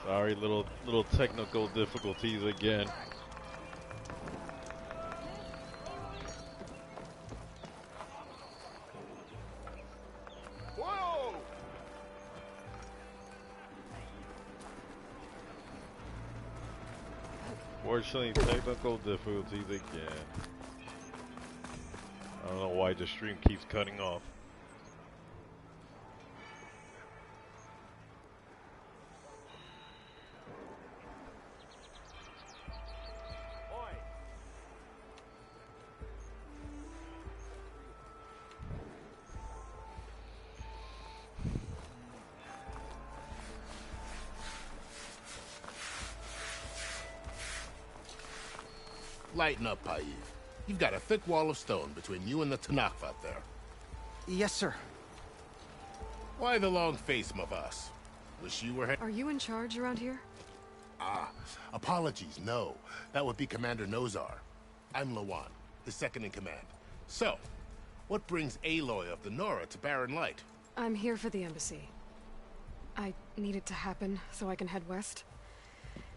Sorry, little technical difficulties again. Whoa! Fortunately, technical difficulties again. I don't know why the stream keeps cutting off. Lighten up, Paif. You've got a thick wall of stone between you and the Tanakh out there. Yes, sir. Why the long face, my boss? Wish you were... Are you in charge around here? Ah, apologies, no. That would be Commander Nozar. I'm Lawan, his second in command. So, what brings Aloy of the Nora to Barren Light? I'm here for the embassy. I need it to happen so I can head west.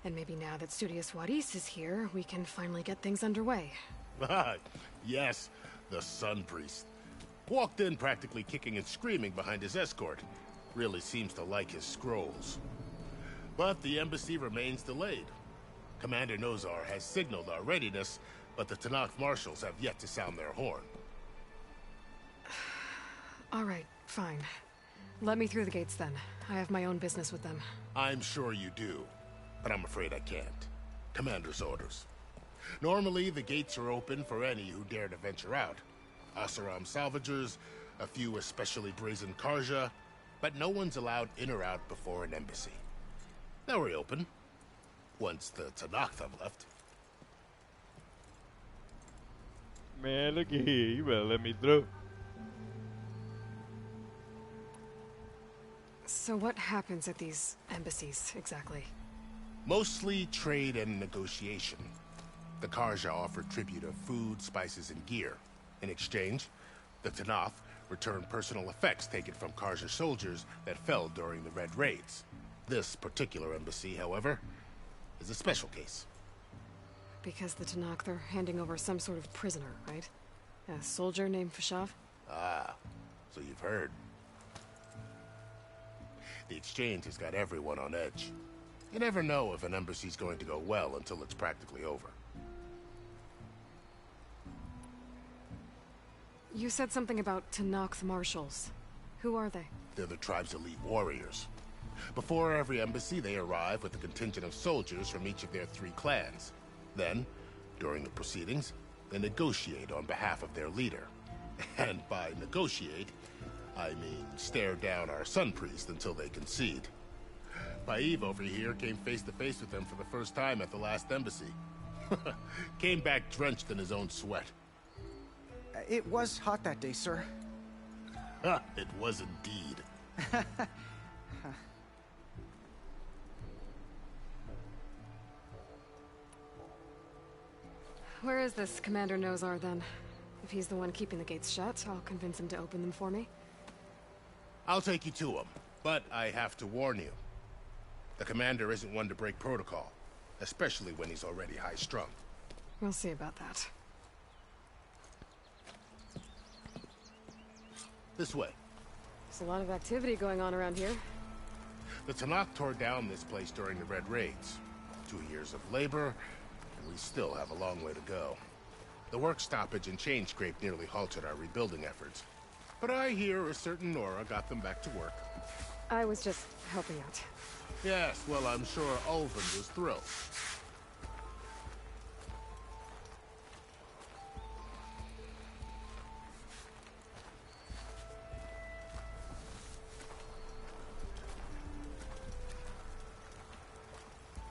And maybe now that Studious Wadis is here, we can finally get things underway. Yes, the Sun Priest. Walked in practically kicking and screaming behind his escort. Really seems to like his scrolls. But the embassy remains delayed. Commander Nozar has signaled our readiness, but the Tanakh marshals have yet to sound their horn. All right, fine. Let me through the gates then. I have my own business with them. I'm sure you do, but I'm afraid I can't. Commander's orders. Normally, the gates are open for any who dare to venture out. Asaram salvagers, a few especially brazen Karja, but no one's allowed in or out before an embassy. They'll reopen, once the Tanakh have left. Man, look at here. You better let me through. So what happens at these embassies, exactly? Mostly trade and negotiation. The Karja offer tribute of food, spices, and gear. In exchange, the Tanakh return personal effects taken from Karja soldiers that fell during the Red Raids. This particular embassy, however, is a special case. Because the Tanakh, they're handing over some sort of prisoner, right? A soldier named Fashav? Ah, so you've heard. The exchange has got everyone on edge. You never know if an embassy's going to go well until it's practically over. You said something about Tanakh marshals. Who are they? They're the tribe's elite warriors. Before every embassy, they arrive with a contingent of soldiers from each of their 3 clans. Then, during the proceedings, they negotiate on behalf of their leader. And by negotiate, I mean stare down our Sun Priest until they concede. Paif over here came face to face with them for the first time at the last embassy. Came back drenched in his own sweat. It was hot that day, sir. It was indeed. Where is this Commander Nozar, then? If he's the one keeping the gates shut, I'll convince him to open them for me. I'll take you to him, but I have to warn you. The commander isn't one to break protocol, especially when he's already high-strung. We'll see about that. This way. There's a lot of activity going on around here. The Tanakh tore down this place during the Red Raids. 2 years of labor, and we still have a long way to go. The work stoppage and chain scrape nearly halted our rebuilding efforts. But I hear a certain Nora got them back to work. I was just helping out. Yes, well, I'm sure Ulvin was thrilled.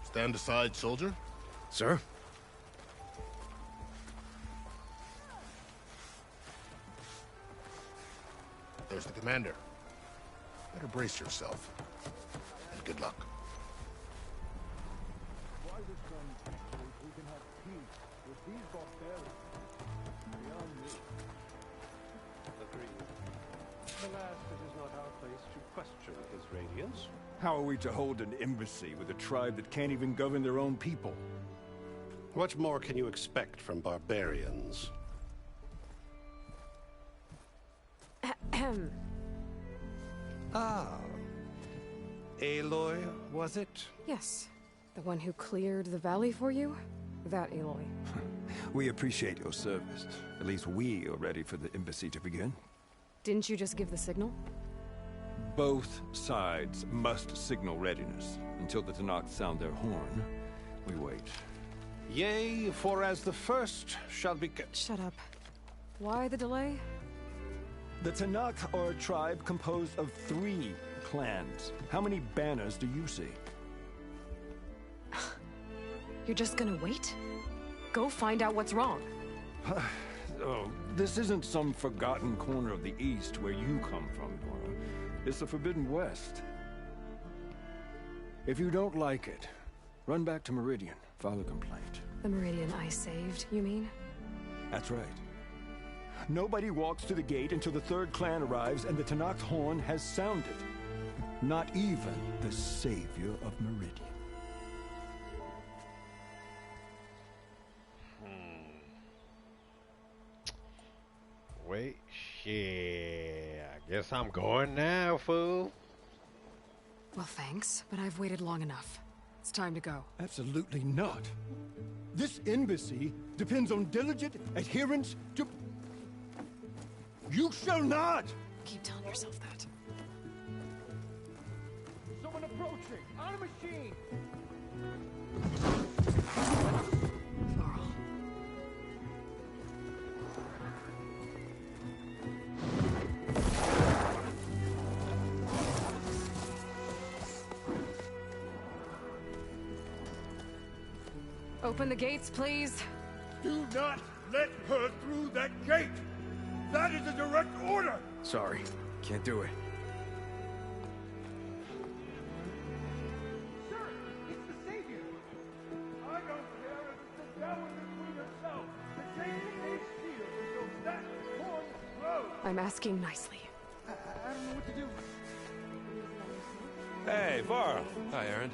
Stand aside, soldier. Sir? There's the commander. Better brace yourself. And good luck. Why this country we can have peace with these barbarians beyond me. Agreed. Alas, this is not our place. place to question His Radiance. How are we to hold an embassy with a tribe that can't even govern their own people? What more can you expect from barbarians? Ahem. Ah. Aloy, was it? Yes. The one who cleared the valley for you? That Aloy. We appreciate your service. At least we are ready for the embassy to begin. Didn't you just give the signal? Both sides must signal readiness. Until the Tanakh sound their horn, we wait. Yea, for as the first shall be... Shut up. Why the delay? The Tanakh are a tribe composed of 3 clans. How many banners do you see? You're just gonna wait? Go find out what's wrong. Oh, this isn't some forgotten corner of the East where you come from, Dora. It's the Forbidden West. If you don't like it, run back to Meridian, file a complaint. The Meridian I saved, you mean? That's right. Nobody walks to the gate until the 3rd clan arrives and the Tanakh's horn has sounded. Not even the savior of Meridian. Wait, shit. I guess I'm going now, fool. Well, thanks, but I've waited long enough. It's time to go. Absolutely not. This embassy depends on diligent adherence to... You shall not! Keep telling yourself that. Someone approaching! On a machine! Varl. Open the gates, please. Do not let her through that gate! That is a direct order! Sorry, can't do it. Sir, it's the Savior! I don't care if it's the devil between herself. The gate is sealed until that horn blows. I'm asking nicely. I don't know what to do. Hey, Varl. Hi, Aaron.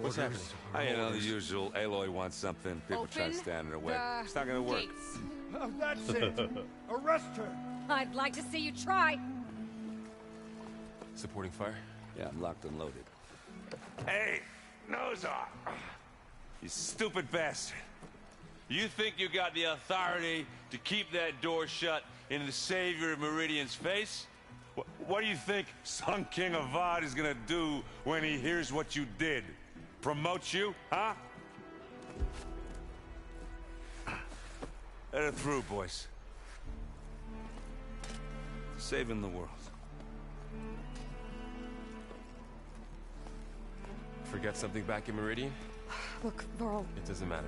What's happening? You know, the usual. Aloy wants something. People try to stand in her way. It's not gonna work. Oh, that's it! Arrest her! I'd like to see you try. Supporting fire? Yeah, I'm locked and loaded. Hey, nose off! You stupid bastard. You think you got the authority to keep that door shut in the savior of Meridian's face? What do you think Sun King Avad is gonna do when he hears what you did? Promote you, huh? Let her through, boys. Saving the world. Forget something back in Meridian? Look, Varl. It doesn't matter.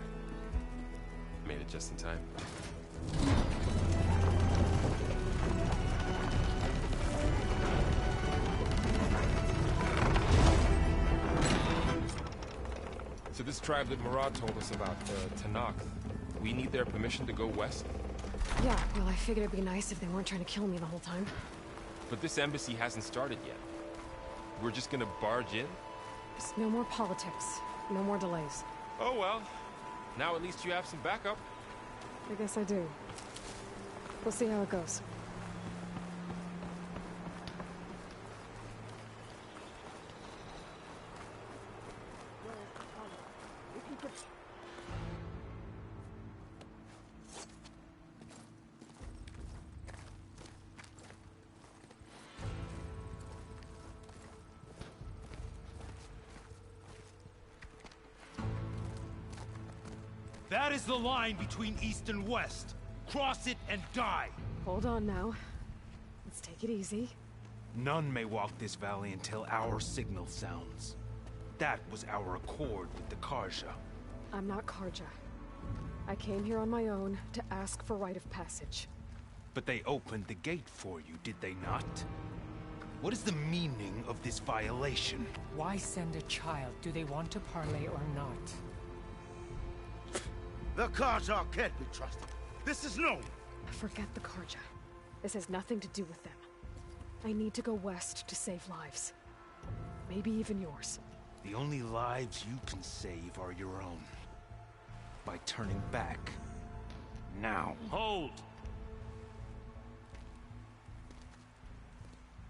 Made it just in time. So this tribe that Murad told us about, Tanakh, we need their permission to go west? Yeah, well, I figured it'd be nice if they weren't trying to kill me the whole time. But this embassy hasn't started yet. We're just gonna barge in? Just no more politics. No more delays. Oh well. Now at least you have some backup. I guess I do. We'll see how it goes. That is the line between East and West. Cross it and die. Hold on now. Let's take it easy. None may walk this valley until our signal sounds. That was our accord with the Karja. I'm not Karja. I came here on my own to ask for rite of passage. But they opened the gate for you, did they not? What is the meaning of this violation? Why send a child? Do they want to parley or not? The Karja can't be trusted. This is known. Forget the Karja. This has nothing to do with them. I need to go west to save lives. Maybe even yours. The only lives you can save are your own. By turning back. Now. Hold!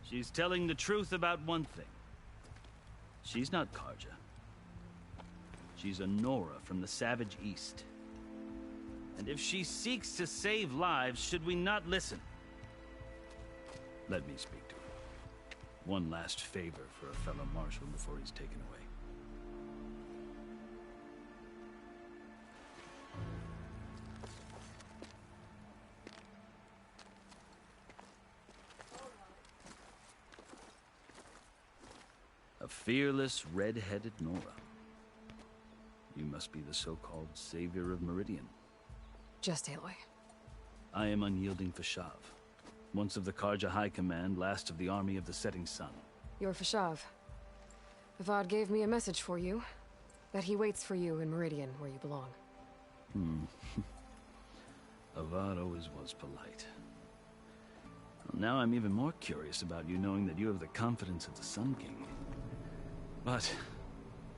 She's telling the truth about one thing. She's not Karja. She's a Nora from the Savage East. And if she seeks to save lives, should we not listen? Let me speak to her. One last favor for a fellow marshal before he's taken away. A fearless, red-headed Nora. You must be the so-called savior of Meridian. Just Aloy. I am unyielding Fashav. Once of the Karja High Command, last of the army of the Setting Sun. You're Fashav. Avad gave me a message for you. That he waits for you in Meridian, where you belong. Avad always was polite. Well, now I'm even more curious about you knowing that you have the confidence of the Sun King. But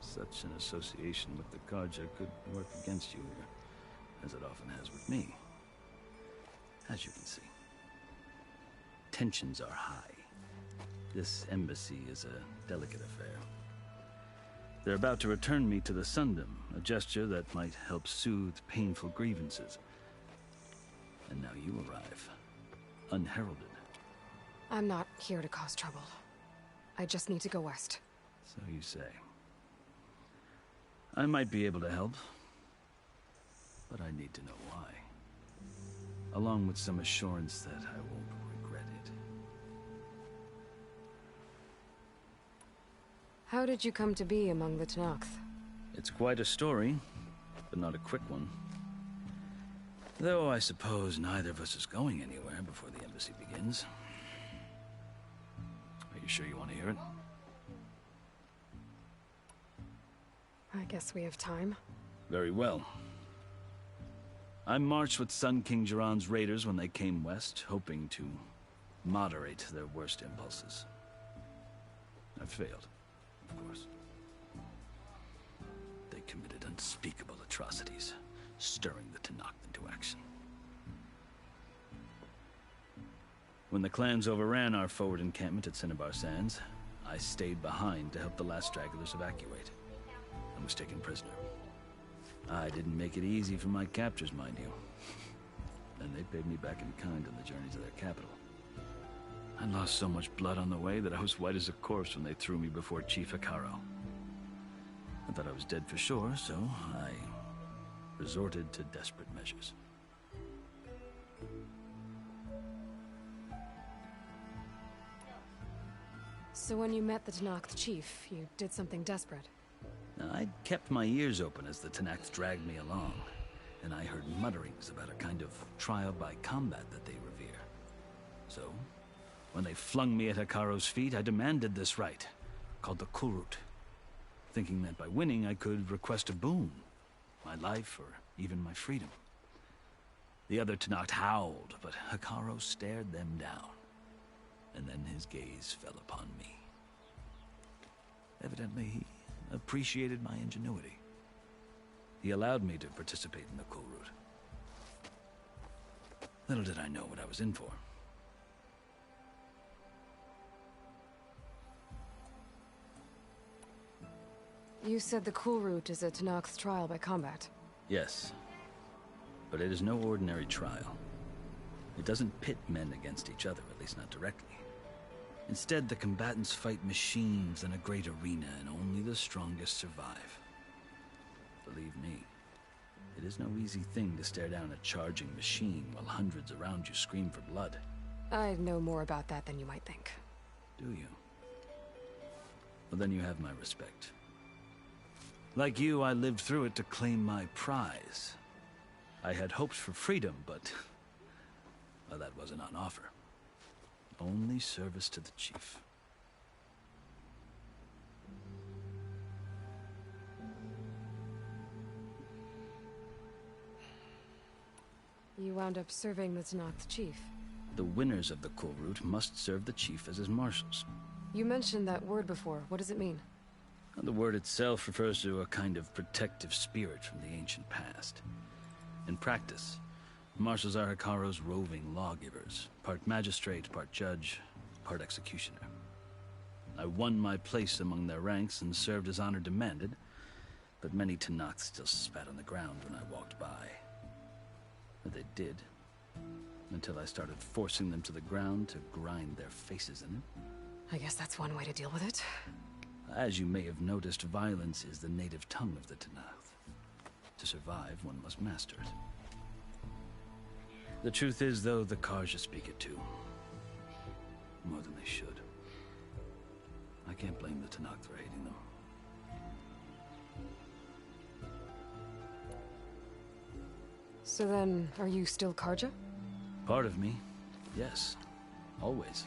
such an association with the Karja could work against you here, as it often has with me. As you can see. Tensions are high. This embassy is a delicate affair. They're about to return me to the Sundom, a gesture that might help soothe painful grievances. And now you arrive, unheralded. I'm not here to cause trouble. I just need to go west. So you say. I might be able to help, but I need to know why. Along with some assurance that I won't regret it. How did you come to be among the Tenakth? It's quite a story, but not a quick one. Though I suppose neither of us is going anywhere before the embassy begins. Are you sure you want to hear it? I guess we have time. Very well. I marched with Sun King Jiran's raiders when they came west, hoping to moderate their worst impulses. I failed, of course. They committed unspeakable atrocities, stirring the Tenakth into action. When the clans overran our forward encampment at Cinnabar Sands, I stayed behind to help the last stragglers evacuate. I was taken prisoner. I didn't make it easy for my captors, mind you. And they paid me back in kind on the journey to their capital. I lost so much blood on the way that I was white as a corpse when they threw me before Chief Hikaro. I thought I was dead for sure, so I resorted to desperate measures. So when you met the Tenakth chief, you did something desperate? I'd kept my ears open as the Tenakth dragged me along, and I heard mutterings about a kind of trial by combat that they revere. So, when they flung me at Hikaro's feet, I demanded this right, called the Kulrut, thinking that by winning I could request a boon, my life or even my freedom. The other Tenakth howled, but Hikaro stared them down, and then his gaze fell upon me. Evidently, he appreciated my ingenuity. He allowed me to participate in the Kulrut. Little did I know what I was in for. You said the Kulrut is a Tenakth trial by combat. Yes, but it is no ordinary trial. It doesn't pit men against each other, at least not directly. Instead, the combatants fight machines in a great arena, and only the strongest survive. Believe me, it is no easy thing to stare down a charging machine while hundreds around you scream for blood. I know more about that than you might think. Do you? Well, then you have my respect. Like you, I lived through it to claim my prize. I had hopes for freedom, but well, that wasn't on offer. Only service to the chief. You wound up serving the Tenakth chief. The winners of the cool route must serve the chief as his marshals. You mentioned that word before. What does it mean? The word itself refers to a kind of protective spirit from the ancient past. In practice, marshals are Hikaru's roving lawgivers, part magistrate, part judge, part executioner. I won my place among their ranks and served as honor demanded, but many Tenakth still spat on the ground when I walked by. But they did, until I started forcing them to the ground to grind their faces in it. I guess that's one way to deal with it. As you may have noticed, violence is the native tongue of the Tenakth. To survive, one must master it. The truth is, though, the Karja speak it too. More than they should. I can't blame the Tenakth for hating them. So then, are you still Karja? Part of me, yes. Always.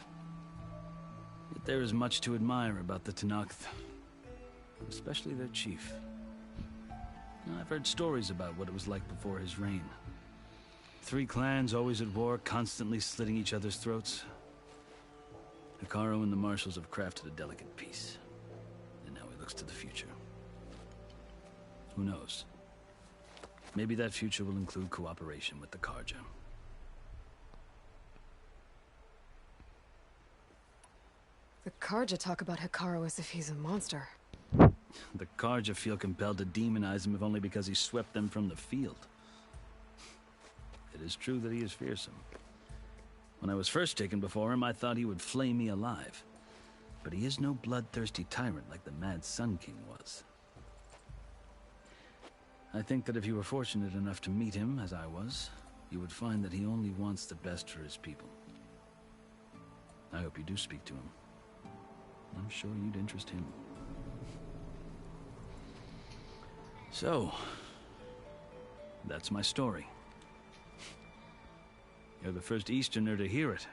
Yet there is much to admire about the Tenakth. Especially their chief. I've heard stories about what it was like before his reign. 3 clans always at war, constantly slitting each other's throats. Hikaru and the marshals have crafted a delicate peace. And now he looks to the future. Who knows? Maybe that future will include cooperation with the Karja. The Karja talk about Hikaru as if he's a monster. The Karja feel compelled to demonize him if only because he swept them from the field. It is true that he is fearsome. When I was first taken before him, I thought he would flay me alive. But he is no bloodthirsty tyrant like the Mad Sun King was. I think that if you were fortunate enough to meet him, as I was, you would find that he only wants the best for his people. I hope you do speak to him. I'm sure you'd interest him. So, that's my story. You're the first Easterner to hear it,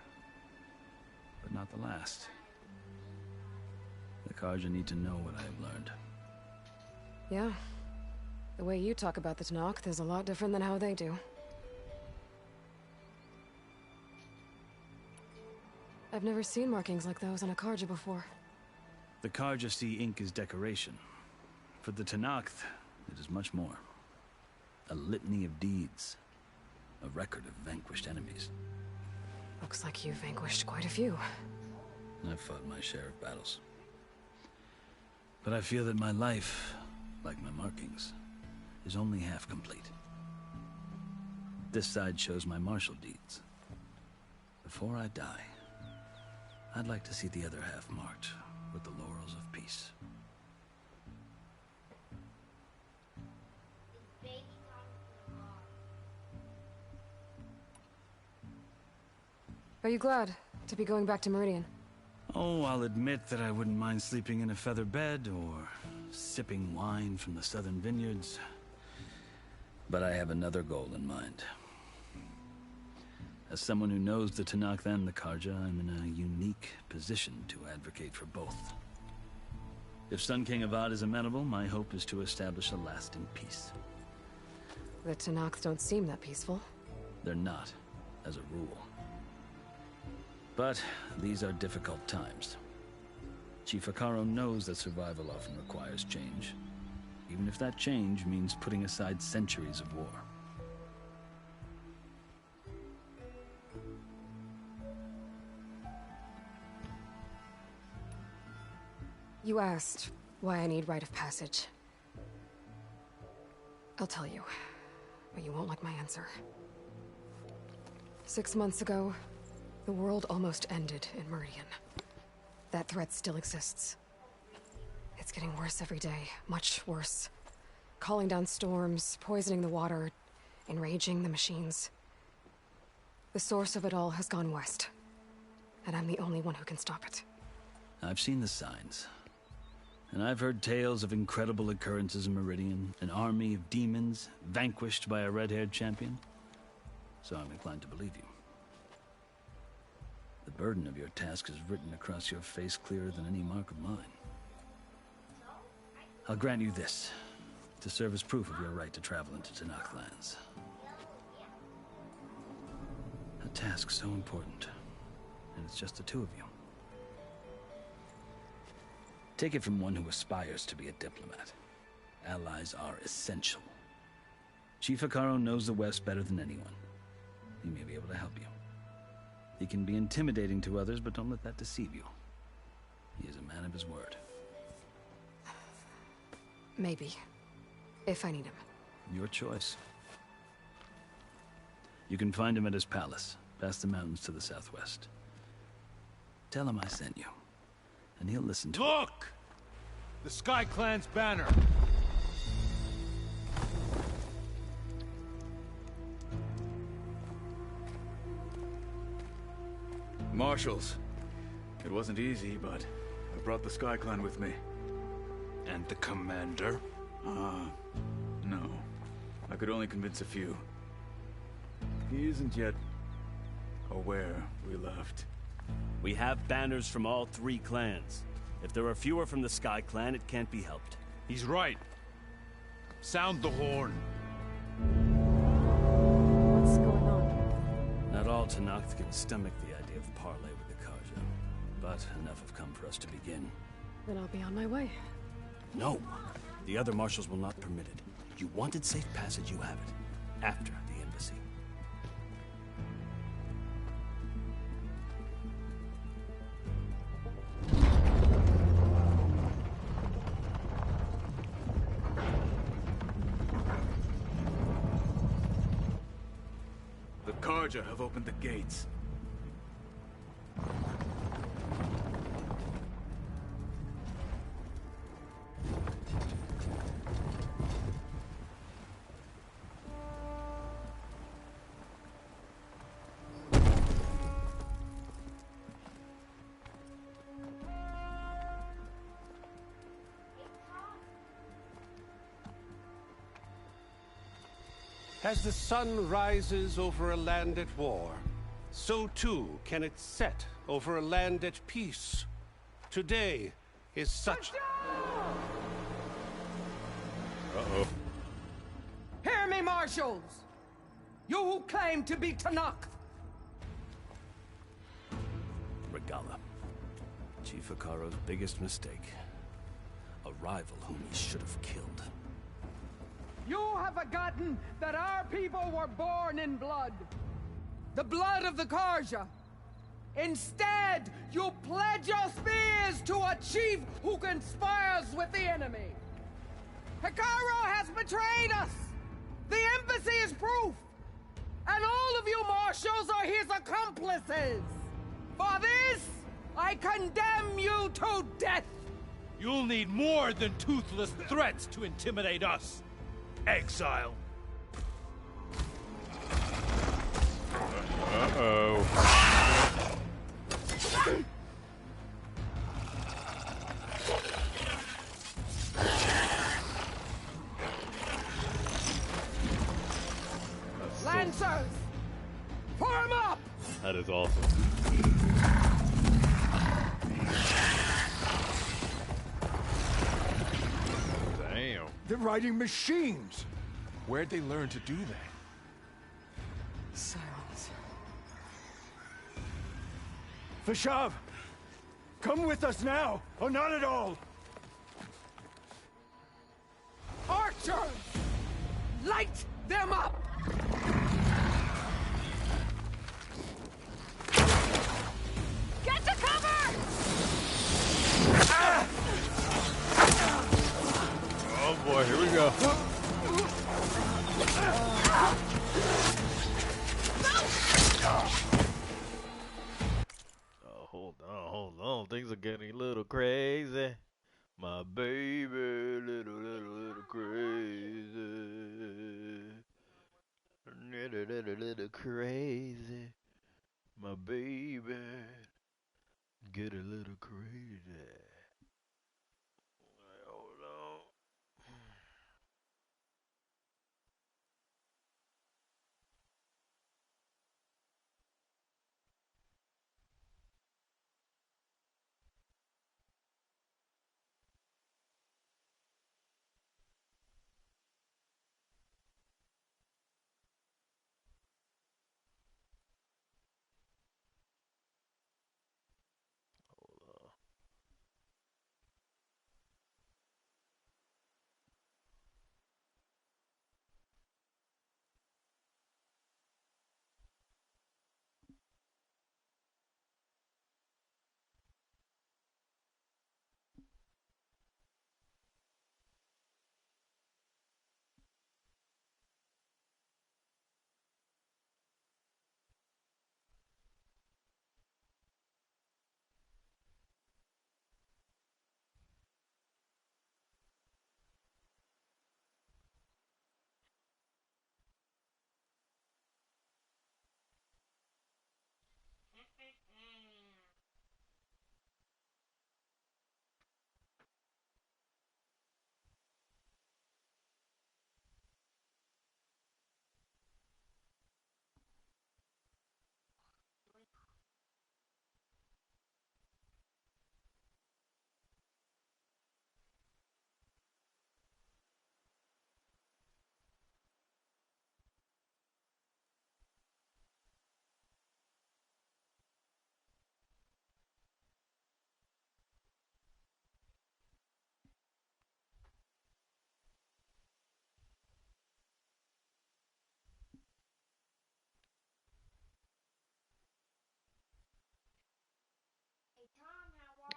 but not the last. The Karja need to know what I have learned. Yeah. The way you talk about the Tenakth is a lot different than how they do. I've never seen markings like those on a Karja before. The Karja see ink as decoration. For the Tenakth, it is much more. A litany of deeds. A record of vanquished enemies. Looks like you've vanquished quite a few. I've fought my share of battles. But I feel that my life, like my markings, is only half complete. This side shows my martial deeds. Before I die, I'd like to see the other half marked with the laurels of peace. Are you glad to be going back to Meridian? Oh, I'll admit that I wouldn't mind sleeping in a feather bed or sipping wine from the southern vineyards. But I have another goal in mind. As someone who knows the Tenakth and the Karja, I'm in a unique position to advocate for both. If Sun King Avad is amenable, my hope is to establish a lasting peace. The Tenakth don't seem that peaceful. They're not, as a rule. But these are difficult times. Chief Hikaru knows that survival often requires change, even if that change means putting aside centuries of war. You asked why I need rite of passage. I'll tell you, but you won't like my answer. 6 months ago, the world almost ended in Meridian. That threat still exists. It's getting worse every day, much worse. Calling down storms, poisoning the water, enraging the machines. The source of it all has gone west, and I'm the only one who can stop it. I've seen the signs. And I've heard tales of incredible occurrences in Meridian, an army of demons vanquished by a red-haired champion. So I'm inclined to believe you. The burden of your task is written across your face clearer than any mark of mine. I'll grant you this, to serve as proof of your right to travel into Tenakth lands. A task so important. and it's just the two of you. Take it from one who aspires to be a diplomat. Allies are essential. Chief Hikaru knows the West better than anyone. He may be able to help you. He can be intimidating to others, but don't let that deceive you. He is a man of his word. Maybe. If I need him. Your choice. You can find him at his palace, past the mountains to the southwest. Tell him I sent you, and he'll listen to it. Look! The Sky Clan's banner! Marshals. It wasn't easy, but I brought the Sky Clan with me. And the commander? No. I could only convince a few. He isn't yet aware we left. We have banners from all three clans. If there are fewer from the Sky Clan, it can't be helped. He's right. Sound the horn. What's going on? Not all Tenakth can stomach the idea of parley with the Karja, but enough have come for us to begin. Then I'll be on my way. No. The other marshals will not permit it. You wanted safe passage, you have it. After the embassy. The Karja have opened the gates. As the sun rises over a land at war, so too can it set over a land at peace. Today is such... Uh-oh. Hear me, marshals! You who claim to be Tenakth! Regala. Chief Hikaru's biggest mistake. A rival whom he should have killed. You have forgotten that our people were born in blood. The blood of the Karja. Instead, you pledge your spears to a chief who conspires with the enemy. Hikaru has betrayed us. The embassy is proof. And all of you marshals are his accomplices. For this, I condemn you to death. You'll need more than toothless threats to intimidate us. Exile. Uh-oh. Lancers! Form up! That is awesome. Damn. They're riding machines! Where'd they learn to do that? Silence. Vashav! Come with us now, or not at all! Archers! Light them up! Get to cover! Ah! Oh boy, here we go. Oh, hold on. Things are getting a little crazy. My baby, little crazy. Little crazy. My baby, get a little crazy. Hold on.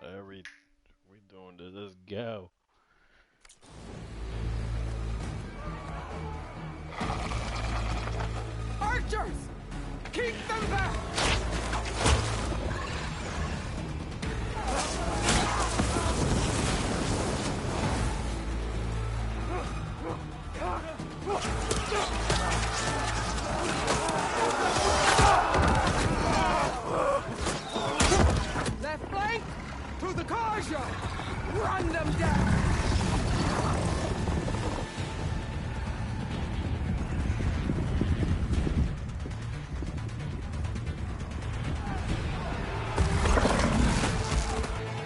We doing this. Let's go. Archers! Keep them back! Left flank! To the Karja! Run them down!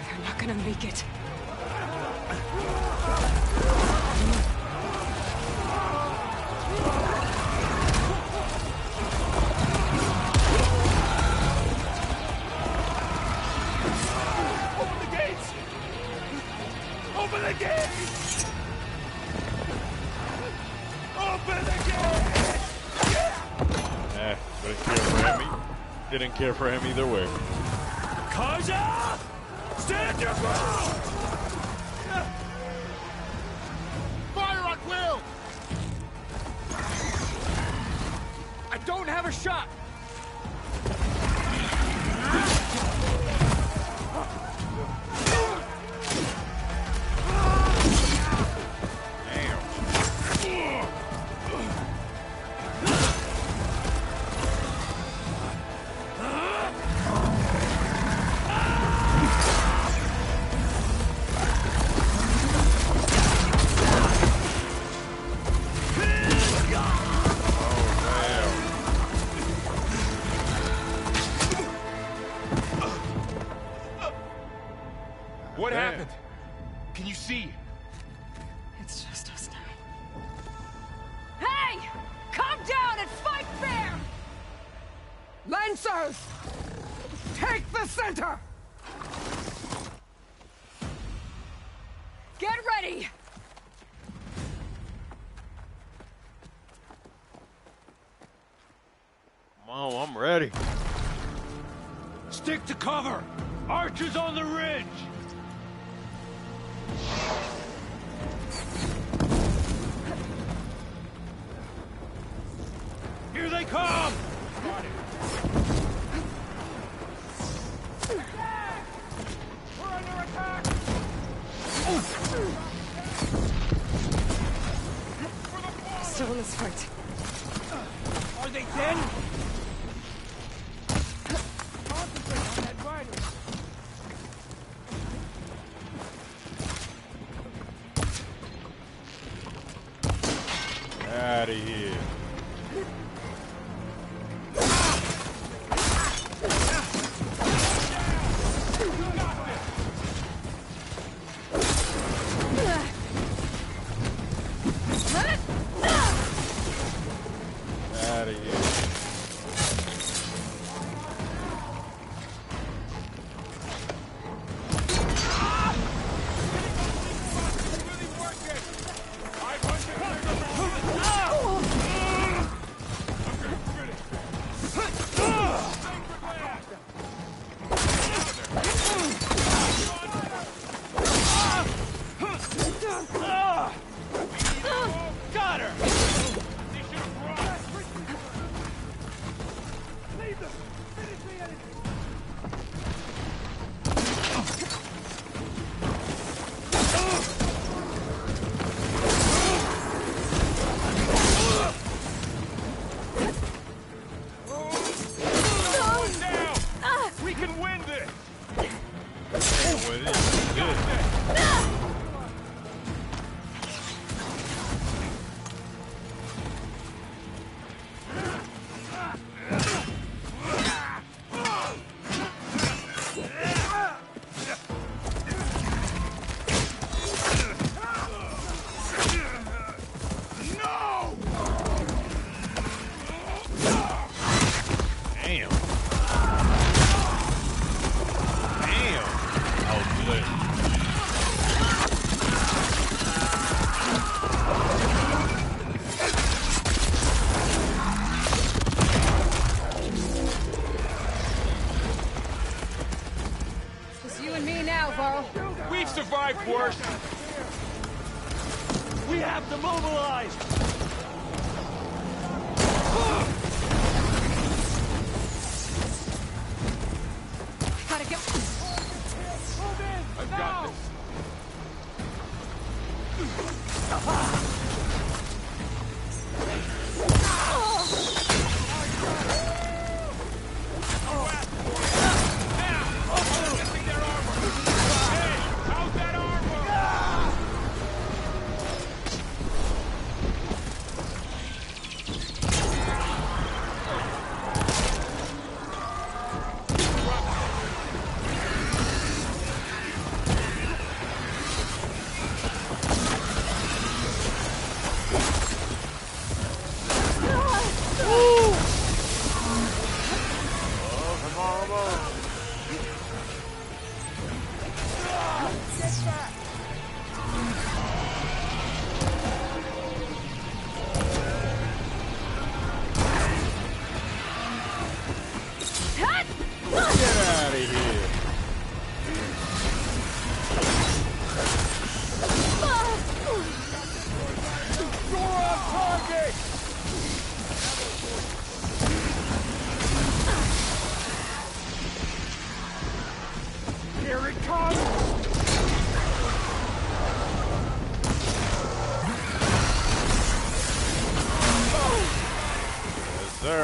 They're not gonna make it. Open the gates! Open the gates! Open the gates! Didn't care for him. Didn't care for him either way. Karja! Stand your ground! Fire on will! I don't have a shot! What happened? Can you see? It's just us now. Hey! Calm down and fight fair! Lancers! Take the center! Get ready! Oh, I'm ready. Stick to cover! Archers on the ridge! Here they come! We're under attack! Still in this fight. Are they dead? Concentrate on that rider. Out of here. Out of here. Got her! Leave them! Finish the enemy! We can win this! Damn. Damn. I was lit. Varl. We've survived worse. We have to mobilize! Gotta get... I've got this.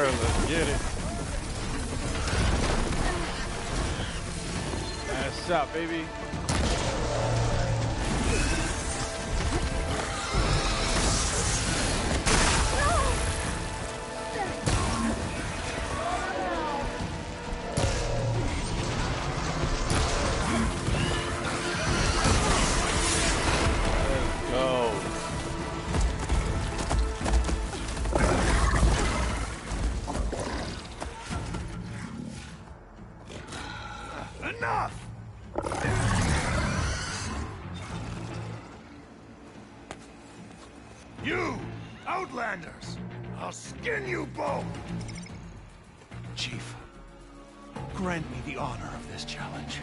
Let's get it. Nice shot, baby. Let's go. Enough! You, Outlanders! I'll skin you both! Chief, grant me the honor of this challenge.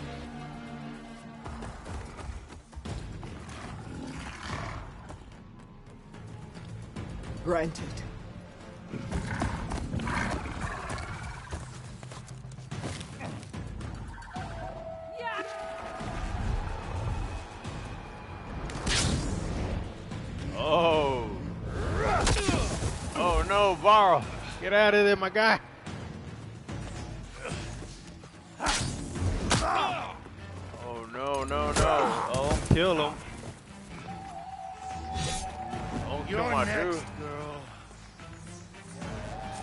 Granted. Oh. Oh no, Varl. Get out of there, my guy. Oh no, no, no. Oh, kill him. Oh, kill my dude. Girl.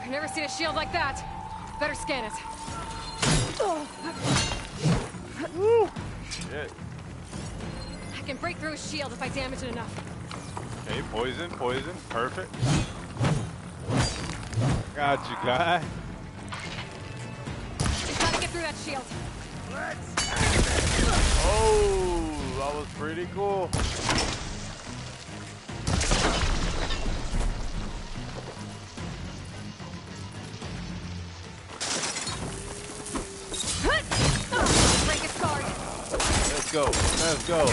I've never seen a shield like that. Better scan it. Woo. Shit. I can break through his shield if I damage it enough. Okay, poison, poison. Perfect. Got you, guy. Just gotta get through that shield. Oh, that was pretty cool. Break his guard. Let's go. Let's go.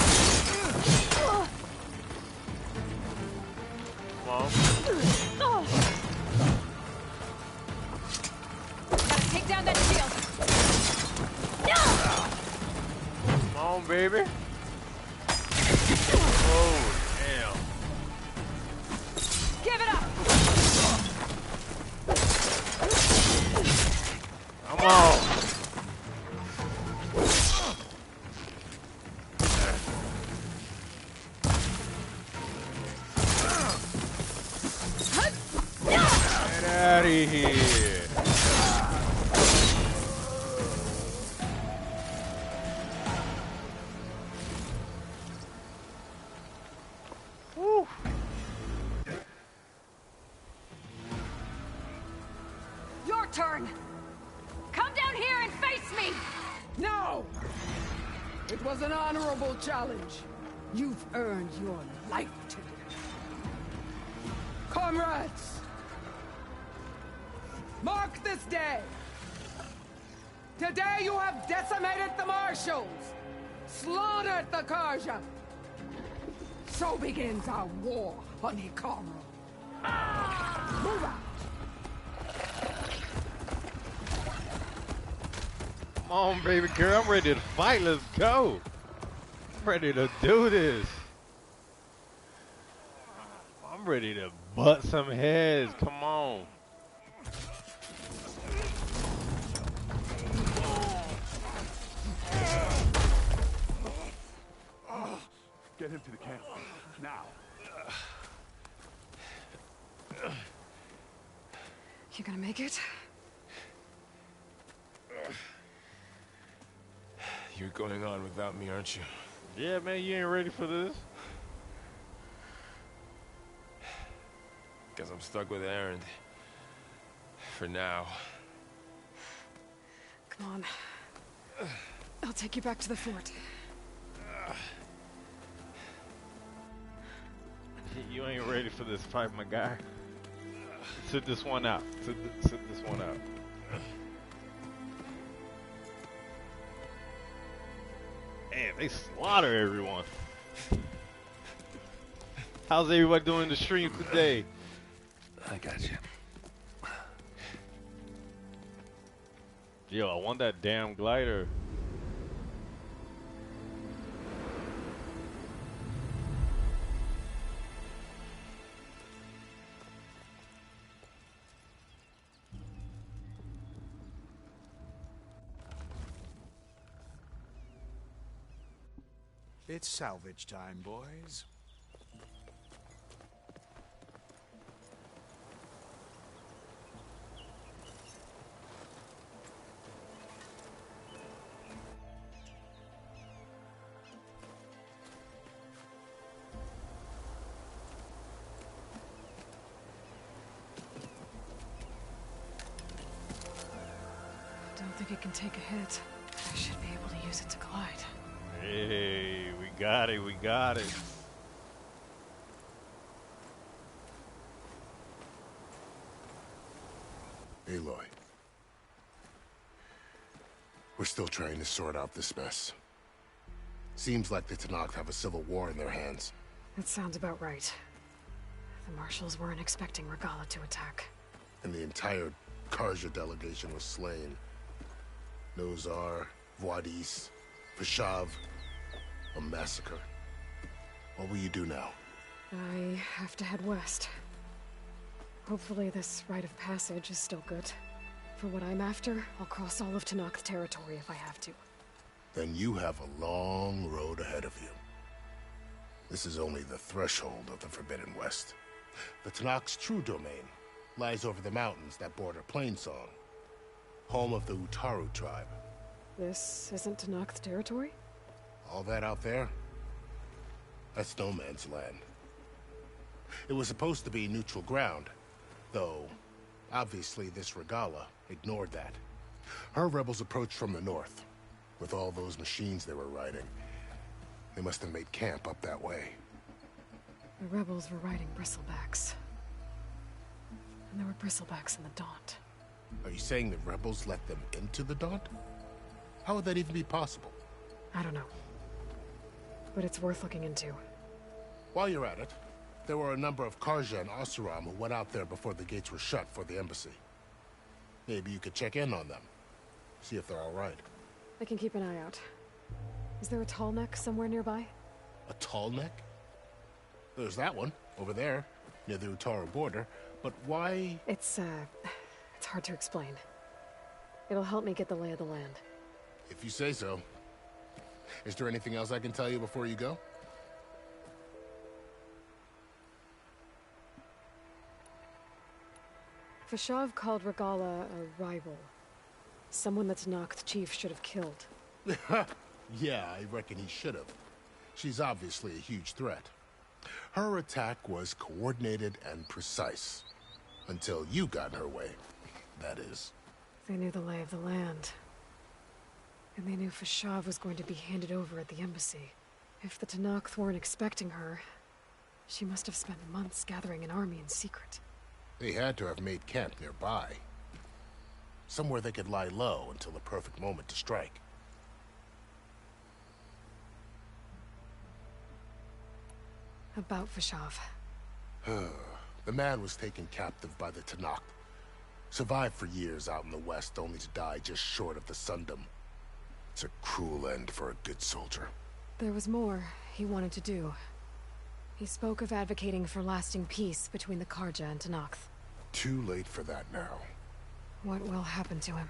Come on. Gotta take down that shield. Come on, baby. Oh, damn. Give it up. Come on. Get out of here. Woo. Your turn. Come down here and face me. No! It was an honorable challenge. You've earned your life today. Comrades! Mark this day! Today you have decimated the Marshals! slaughtered the Karja. So begins our war on Hikaru. Move out! Come on, baby girl. I'm ready to fight. Let's go. I'm ready to do this. I'm ready to butt some heads. Come on. Get him to the camp. Now. You gonna make it? You're going on without me, aren't you? Yeah, man, you ain't ready for this. Guess I'm stuck with Aaron. For now. Come on. I'll take you back to the fort. You ain't ready for this fight, my guy. Sit this one out. Sit this one out. Man, they slaughter everyone. How's everybody doing in the stream today? I got you. Yo, I want that damn glider. It's salvage time, boys. Don't think it can take a hit. I should be able to use it to glide. Hey, we got it, we got it. Aloy. We're still trying to sort out this mess. Seems like the Tenakth have a civil war in their hands. That sounds about right. The marshals weren't expecting Regala to attack. And the entire Karja delegation was slain. Nozar, Voidis, Peshav. A massacre. What will you do now? I have to head west. Hopefully this rite of passage is still good. For what I'm after, I'll cross all of Tenakth territory if I have to. Then you have a long road ahead of you. This is only the threshold of the Forbidden West. The Tenakth's true domain lies over the mountains that border Plainsong, home of the Utaru tribe. This isn't Tenakth territory? All that out there? That's no man's land. It was supposed to be neutral ground, though obviously this Regala ignored that. Her rebels approached from the north, with all those machines they were riding. They must have made camp up that way. The rebels were riding bristlebacks. And there were bristlebacks in the Daunt. Are you saying the rebels let them into the Daunt? How would that even be possible? I don't know. But it's worth looking into. While you're at it, there were a number of Karja and Oseram who went out there before the gates were shut for the embassy. Maybe you could check in on them. See if they're all right. I can keep an eye out. Is there a tall neck somewhere nearby? A tall neck? There's that one, over there, near the Utaru border. But why? It's hard to explain. It'll help me get the lay of the land. If you say so. Is there anything else I can tell you before you go? Peshav called Regala a rival. Someone that Tenakth chief should have killed. Yeah, I reckon he should have. She's obviously a huge threat. Her attack was coordinated and precise. Until you got in her way, that is. They knew the lay of the land. And they knew Peshav was going to be handed over at the embassy. If the Tenakth weren't expecting her, she must have spent months gathering an army in secret. They had to have made camp nearby. Somewhere they could lie low until the perfect moment to strike. About Vashav. The man was taken captive by the Tanakh. Survived for years out in the west, only to die just short of the Sundom. It's a cruel end for a good soldier. There was more he wanted to do. He spoke of advocating for lasting peace between the Karja and Tanakh. Too late for that now. What will happen to him?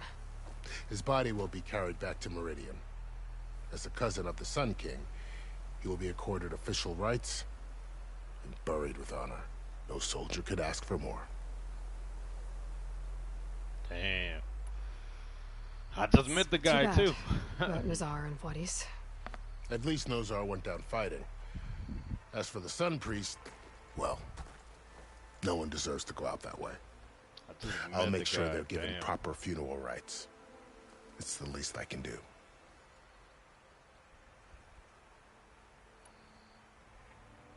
His body will be carried back to Meridian. As a cousin of the Sun King, he will be accorded official rights and buried with honor. No soldier could ask for more. Damn. I just met the guy too. About Nazar and Wadis. At least Nozar went down fighting. As for the Sun Priest, well, no one deserves to go out that way. I'll make sure they're given proper funeral rites. It's the least I can do.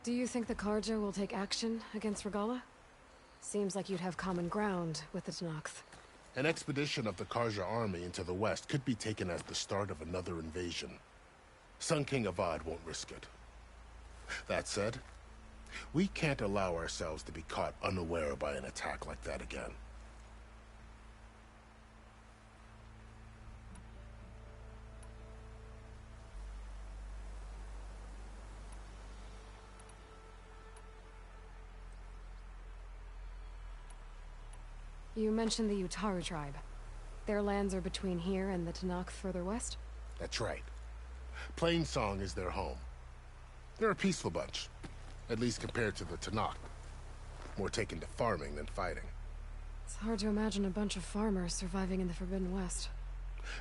Do you think the Karja will take action against Regala? Seems like you'd have common ground with the Tanakh. An expedition of the Karja army into the west could be taken as the start of another invasion. Sun King Avad won't risk it. That said, we can't allow ourselves to be caught unaware by an attack like that again. You mentioned the Utaru tribe. Their lands are between here and the Tanakh further west? That's right. Plainsong is their home. They're a peaceful bunch, at least compared to the Tanakh. More taken to farming than fighting. It's hard to imagine a bunch of farmers surviving in the Forbidden West.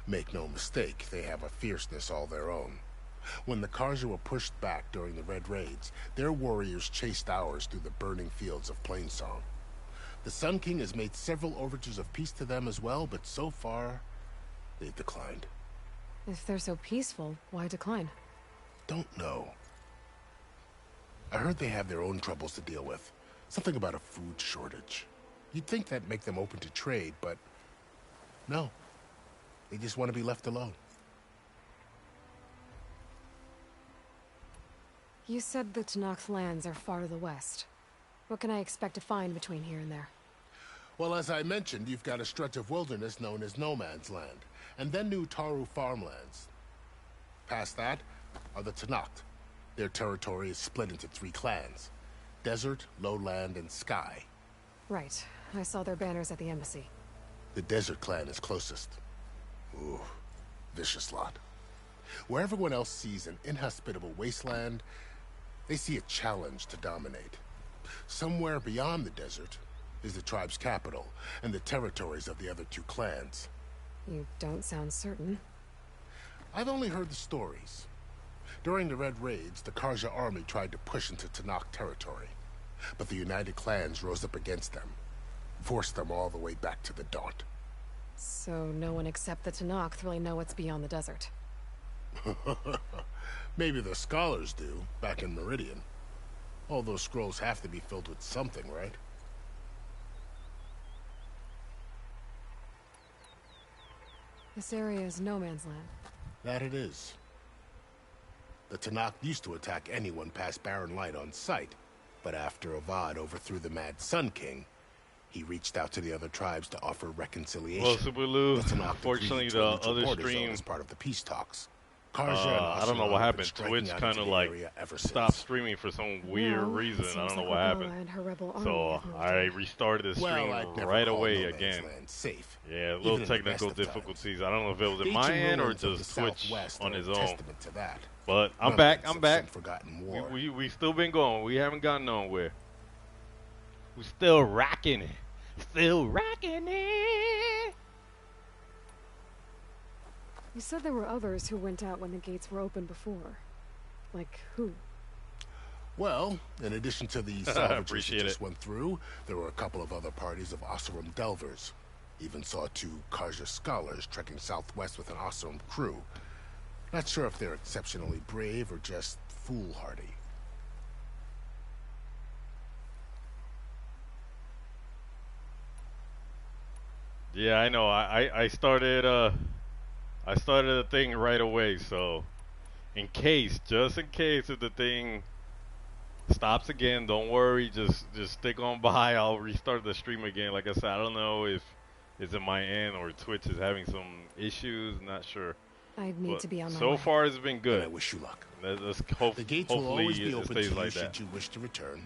Make no mistake, they have a fierceness all their own. When the Karja were pushed back during the Red Raids, their warriors chased ours through the burning fields of Plainsong. The Sun King has made several overtures of peace to them as well, but so far, they've declined. If they're so peaceful, why decline? Don't know. I heard they have their own troubles to deal with. Something about a food shortage. You'd think that'd make them open to trade, but no. They just want to be left alone. You said the Tanakh lands are far to the west. What can I expect to find between here and there? Well, as I mentioned, you've got a stretch of wilderness known as No Man's Land, and then new Taru farmlands. Past that are the Tanakh. Their territory is split into 3 clans: Desert, Lowland, and Sky. Right. I saw their banners at the embassy. The Desert clan is closest. Ooh, vicious lot. Where everyone else sees an inhospitable wasteland, they see a challenge to dominate. Somewhere beyond the desert is the tribe's capital and the territories of the other 2 clans. You don't sound certain. I've only heard the stories. During the Red Raids, the Karja army tried to push into Tanakh territory, but the United Clans rose up against them, forced them all the way back to the Daunt. So no one except the Tanakh really know what's beyond the desert. Maybe the scholars do, back in Meridian. All those scrolls have to be filled with something, right? This area is no man's land. That it is. The Tanakh used to attack anyone past Barren Light on sight, but after Avad overthrew the Mad Sun King, he reached out to the other tribes to offer reconciliation. Well, Super Lou, The Tanakh unfortunately, agreed the to a neutral other border zone stream, as part of the peace talks. Karja and I don't know Oseram what have been happened. striking Twitch out kind into of the like area ever stopped since. streaming for some weird Well, reason. it I don't seems know like what Regala happened. and her rebel army So have moved I in. restarted the stream I'd never right call away No Man's again. Land safe, Yeah, even little in the best technical of times. difficulties. I don't know if it was The in my ancient end or ruins of the just Twitch Southwest on are his a own. testament to that. But I'm Remnants back. I'm of back. some forgotten war. We still been going. We haven't gotten nowhere. We still rocking it. Still rocking it. You said there were others who went out when the gates were open before. Like who? Well, in addition to the salvagers that Appreciate just it. went through, there were a couple of other parties of Oseram delvers. Even saw 2 Karja scholars trekking southwest with an Oseram crew. Not sure if they're exceptionally brave or just foolhardy. Yeah, I know. I started a thing right away. So, just in case if the thing stops again. Don't worry. Just stick on by. I'll restart the stream again. Like I said, I don't know if it's in my end or Twitch is having some issues. Not sure. I need But to be on my so way. far, it's been good. And I wish you luck. Let's hope, The gates hopefully will always be it open stays to you like should that. you wish to return.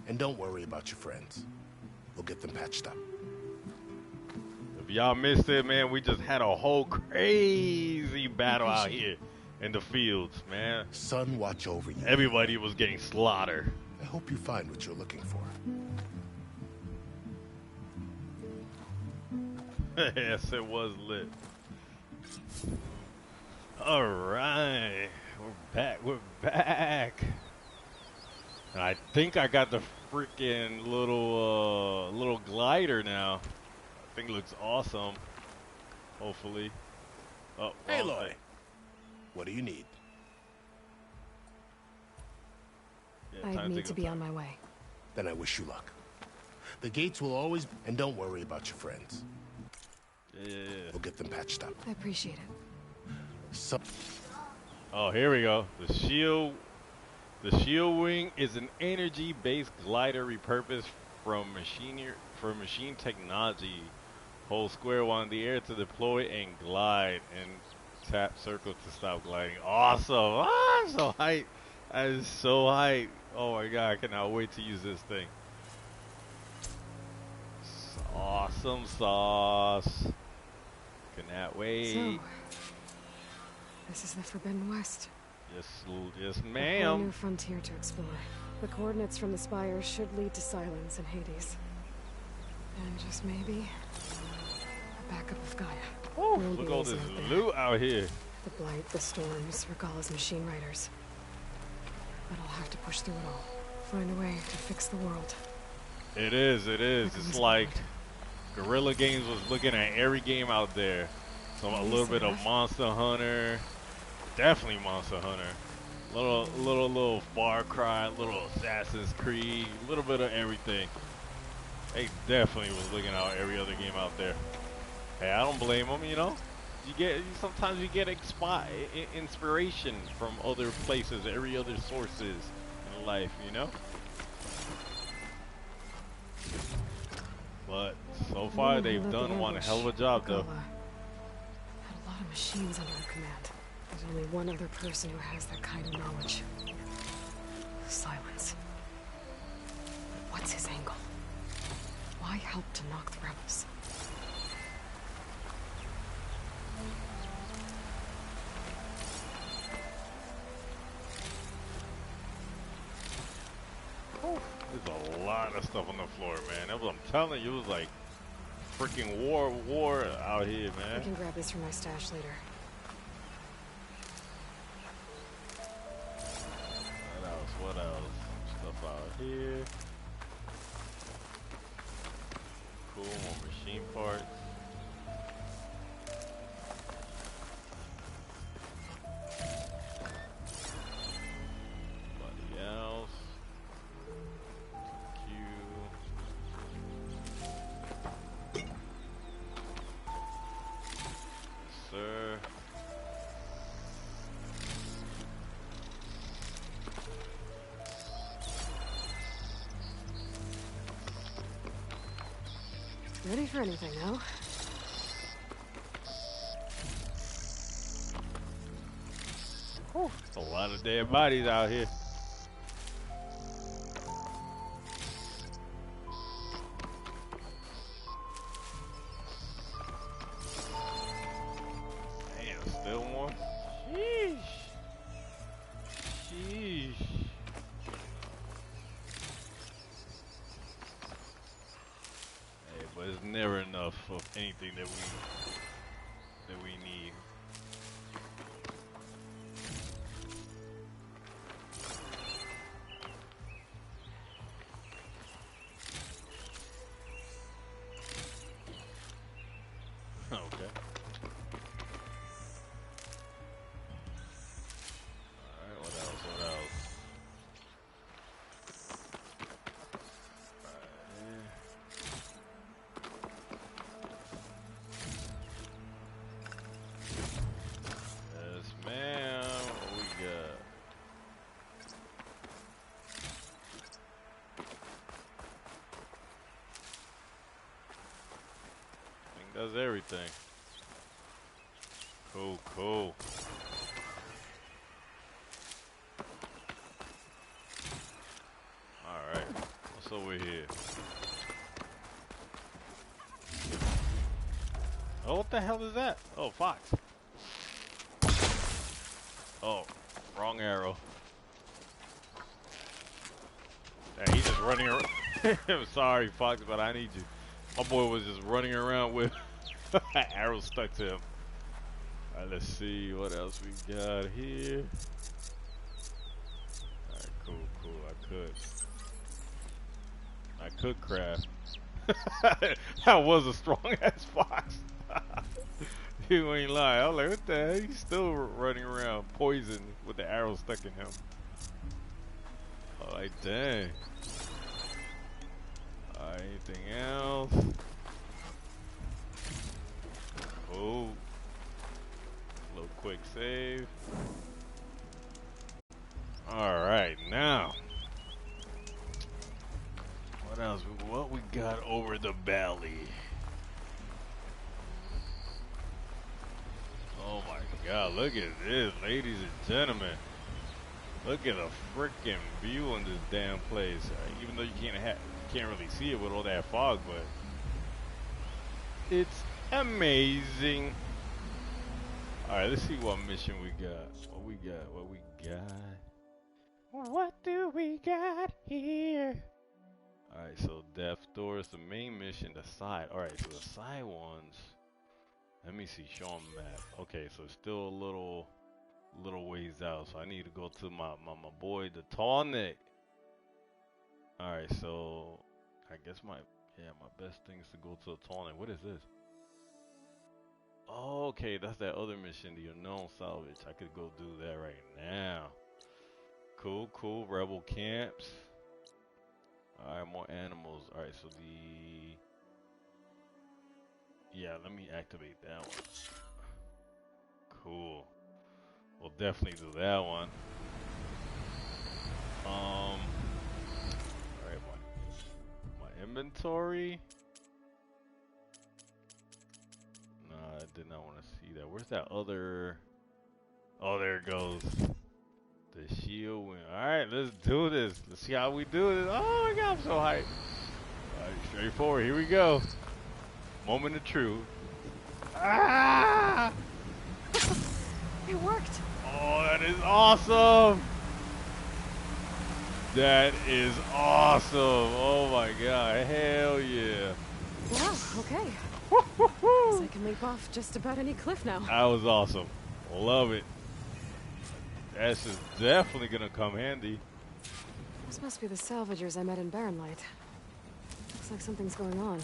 And don't worry about your friends. We'll get them patched up. If y'all missed it, man, we just had a whole crazy battle out here in the fields, man. Sun watch over you. Everybody was getting slaughtered. I hope you find what you're looking for. Yes, it was lit. All right, we're back. And I think I got the freaking little glider now. I think it looks awesome. Hopefully. Oh, Hey, Aloy. What do you need? Yeah, I need to be on my way. Then I wish you luck. The gates will always... And don't worry about your friends. Yeah. We'll get them patched up. I appreciate it. Oh, here we go. The shield wing is an energy-based glider repurposed from machine technology. Hold square while in the air to deploy and glide, and tap circle to stop gliding. Awesome! Ah, I'm so hyped. That is so hyped. Oh my god, I cannot wait to use this thing. Awesome sauce. Cannot wait. So, this is the Forbidden West. Yes, yes, A whole ma'am. new frontier to explore. The coordinates from the spire should lead to Silence and Hades. And just maybe, a backup of Gaia. Oh, look at all this loot out here. The Blight, the Storms, Regalla's machine riders. But I'll have to push through it all. Find a way to fix the world. It is. It's like Guerrilla Games was looking at every game out there. So a little bit of Monster Hunter. Definitely Monster Hunter. Little Far Cry, little Assassin's Creed, a little bit of everything. They definitely was looking out every other game out there. Hey, I don't blame them, you know. Sometimes you get inspiration from other places, every other sources in life, you know. But so far they've done one hell of a job, though. Had a lot of machines under her command. There's only one other person who has that kind of knowledge. Silence. What's his angle? Why help to knock the rebels? There's a lot of stuff on the floor, man. That's what I'm telling you. It was like freaking war out here, man. I can grab this from my stash later. What else? Stuff out here. Cool, more machine parts. Somebody else. Yes, sir. Ready for anything, no? A lot of dead bodies out here. Damn, still more? Sheesh. Sheesh. Hey, but it's never enough of anything that we need. Okay. Alright, what else? What else? does everything. Cool, cool. Alright, what's over here? Oh, what the hell is that? Oh, fox. Oh, wrong arrow. Hey, he's just running around. I'm sorry, Fox, but I need you. My boy was just running around with an arrow stuck to him. Alright, let's see what else we got here. Alright, cool, cool. I could craft. That was a strong ass fox. You ain't lying. I was like, what the hell? He's still running around poison with the arrow stuck in him. Oh, like, dang. Anything else? Oh. Little quick save. Alright, now. What else? What we got over the belly? Oh my god, look at this, ladies and gentlemen. Look at the freaking view in this damn place. Even though you can't really see it with all that fog, but it's amazing. Alright, let's see what mission we got. What we got? What do we got here? Alright, so Death Door is the main mission, the side. Alright, so the side ones. Let me see, show 'em map. Okay, so it's still a little ways out, so I need to go to my boy, the tall neck. Alright, so I guess my best thing is to go to the tall neck. What is this? Oh, okay, that's that other mission, the unknown salvage. I could go do that right now. Cool, cool. Rebel camps. Alright, more animals. Alright, so let me activate that one. Cool. We'll definitely do that one. Alright, my inventory. No, I did not want to see that. Where's that other? Oh, there it goes. The shield win. Alright, let's do this. Let's see how we do this. Oh my god, I'm so hyped. Alright, straightforward. Here we go. Moment of truth. Ah! It worked. Oh, that is awesome. That is awesome. Oh my god. Hell yeah. Wow, okay. Guess I can leap off just about any cliff now. That was awesome. Love it. This is definitely gonna come handy. This must be the salvagers I met in Barren Light. Looks like something's going on.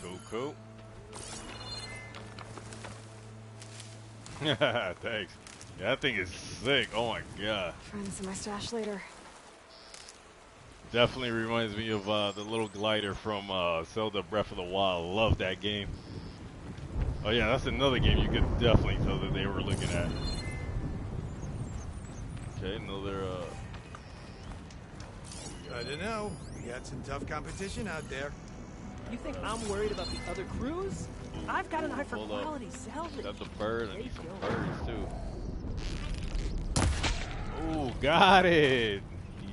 Cool, cool. Thanks. Yeah, that thing is sick. Oh my god. Find this in my stash later. Definitely reminds me of the little glider from Zelda Breath of the Wild. Love that game. Oh yeah, that's another game you could definitely tell that they were looking at. Okay, another I don't know. We got some tough competition out there. You think I'm worried about the other crews? I've got an eye for quality salvage. Got the bird. I need some birds too. Oh, got it.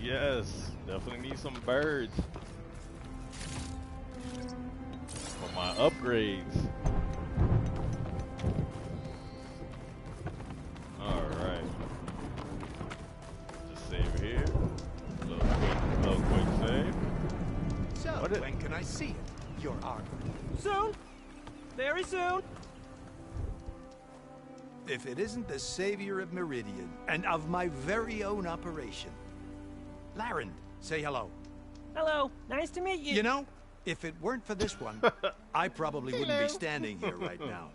Yes, definitely need some birds for my upgrades. All right. Just save here. Little quick save. So, when can I see it? Your armor. Soon. Very soon. If it isn't the savior of Meridian and of my very own operation. Laren, say hello. Hello. Nice to meet you. You know, if it weren't for this one, I probably wouldn't be standing here right now.